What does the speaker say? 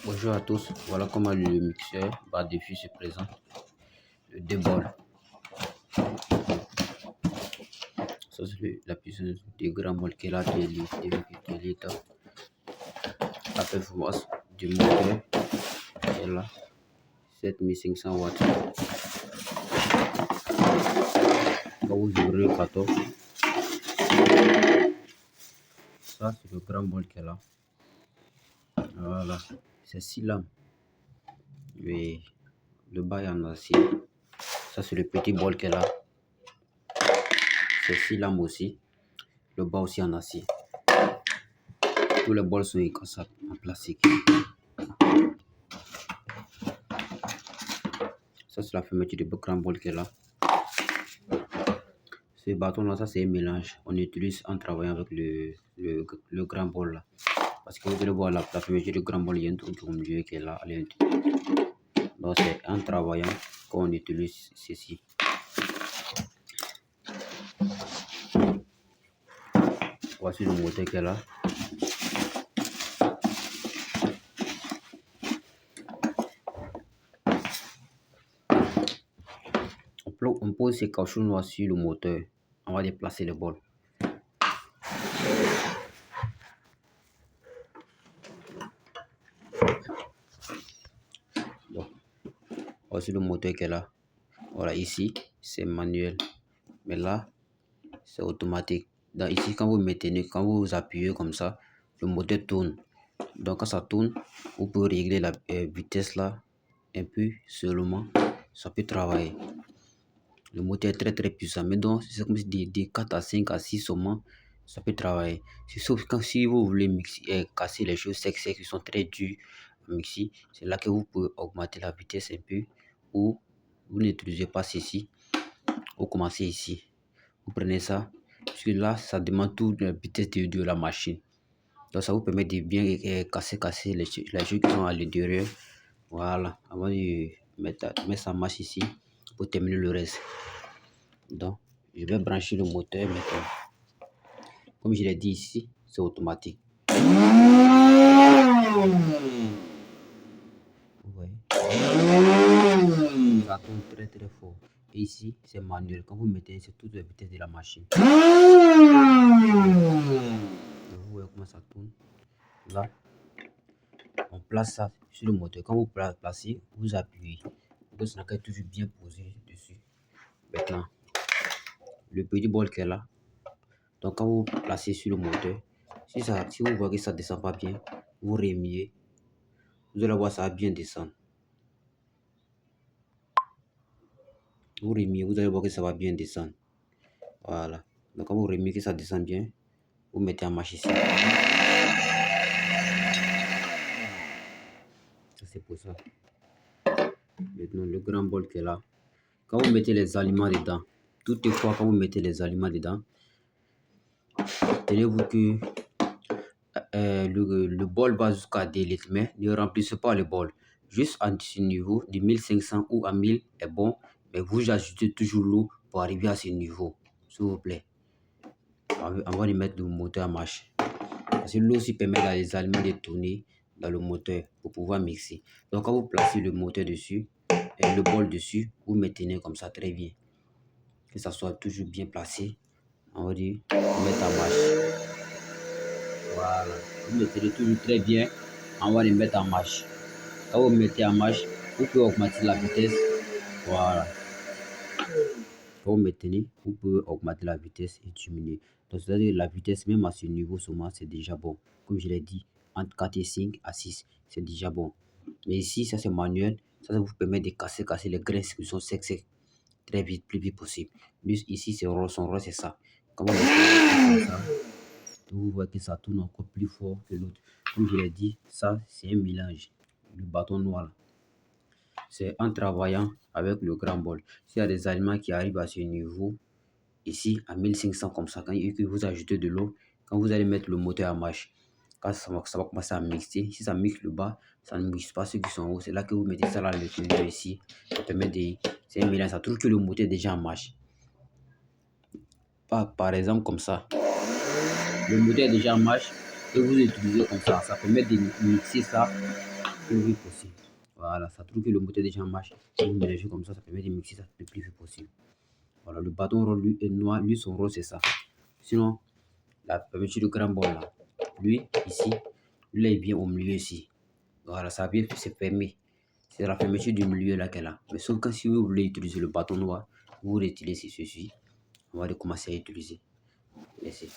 Bonjour à tous, voilà comment le mixeur dessus se présente. Le débol, ça c'est la puissance du grand bol qui est là, de litres. La performance du moteur est là, 7500 watts. Quand vous ouvrez le carton, ça c'est le grand bol qui est là. Voilà, c'est 6 lames. Et le bas est en acier. Ça c'est le petit bol qui est là. C'est 6 lames aussi. Le bas aussi en acier. Tous les bols sont en plastique. Ça c'est la fermeture du grand bol qui est là. Ce bâton là, ça c'est un mélange. On utilise en travaillant avec le grand bol là. Parce que vous allez voir la fermeture du grand bol, il y a un truc au milieu qui est là à l'intérieur. Donc c'est en travaillant qu'on utilise ceci. Voici le moteur qui est là. On pose ces caoutchoucs noirs sur le moteur. On va déplacer le bol. Bon. Voici le moteur qui est là. Voilà, ici c'est manuel. Mais là, c'est automatique. Donc ici, quand vous appuyez comme ça, le moteur tourne. Donc quand ça tourne, vous pouvez régler la vitesse là un peu seulement. Ça peut travailler. Le moteur est très puissant. Mais donc, c'est comme si des 4 à 5 à 6 seulement, ça peut travailler. Sauf quand si vous voulez mixer, casser les choses secs qui sont très dures à mixer, c'est là que vous pouvez augmenter la vitesse un peu. Ou vous n'utilisez pas ceci. Vous commencez ici. Vous prenez ça. Parce que là, ça demande toute la vitesse de la machine. Donc ça vous permet de bien casser les choses qui sont à l'intérieur. Voilà. Avant de mettre ça en marche ici pour terminer le reste. Donc, je vais brancher le moteur maintenant. Comme je l'ai dit ici, c'est automatique. Vous voyez, ça tourne très fort. Et ici, c'est manuel. Quand vous mettez, c'est toute la vitesse de la machine. Vous voyez comment ça tourne. Là, on place ça sur le moteur. Quand vous placez, vous appuyez. Vous serez toujours bien posé dessus. Maintenant, le petit bol qui est là. Donc quand vous placez sur le moteur, si vous voyez que ça ne descend pas bien, vous remuez. Vous allez voir ça va bien descendre. Vous remuez, vous allez voir que ça va bien descendre. Voilà. Donc quand vous remuez que ça descend bien, vous mettez en marche ici. C'est pour ça. Maintenant le grand bol qui est là. Quand vous mettez les aliments dedans, toutefois quand vous mettez les aliments dedans, tenez-vous que le bol va jusqu'à 2 litres, mais ne remplissez pas le bol. Juste à ce niveau de 1500 ou à 1000 est bon, mais vous ajoutez toujours l'eau pour arriver à ce niveau, s'il vous plaît. Avant de mettre le moteur en marche. Parce que l'eau aussi permet à les aliments de tourner dans le moteur pour pouvoir mixer. Donc quand vous placez le moteur dessus, et le bol dessus, vous maintenez comme ça très bien. Que ça soit toujours bien placé. On va dire, mettre en marche. Voilà. Vous mettez toujours très bien. On va les mettre en marche. Quand vous mettez en marche, vous pouvez augmenter la vitesse. Voilà. Quand vous maintenez, vous pouvez augmenter la vitesse et diminuer. Donc, c'est-à-dire la vitesse, même à ce niveau seulement, c'est déjà bon. Comme je l'ai dit, entre 4 et 5 à 6, c'est déjà bon. Mais ici, ça c'est manuel. Ça vous permet de casser les graisses qui sont secs très vite, plus vite possible. Plus ici, son rôle, c'est ça. Quand vous mettez ça, vous voyez que ça tourne encore plus fort que l'autre. Comme je l'ai dit, ça c'est un mélange. Le bâton noir, c'est en travaillant avec le grand bol. S'il y a des aliments qui arrivent à ce niveau, ici à 1500 comme ça, quand vous ajoutez de l'eau, quand vous allez mettre le moteur en marche, quand ça va commencer à mixer, si ça mixe le bas, ça ne mixe pas ceux qui sont en haut. C'est là que vous mettez ça là, le milieu ici. Ça permet de. C'est un mélange, ça trouve que le moteur est déjà en marche. Par exemple, comme ça. Le moteur est déjà en marche et vous utilisez comme ça. Ça permet de mixer ça plus vite possible. Voilà, ça trouve que le moteur déjà marche. Si vous mélangez comme ça permet de mixer ça le plus vite possible. Voilà, le bâton rond, lui, est noir. Lui, son rôle, c'est ça. Sinon, la fermeture du grand bol, là, lui, ici, lui, là, il vient au milieu ici. Voilà, ça vient se fermer. C'est la fermeture du milieu là qu'elle a. Mais sauf que si vous voulez utiliser le bâton noir, vous retirez ceci. On va recommencer à utiliser. Merci.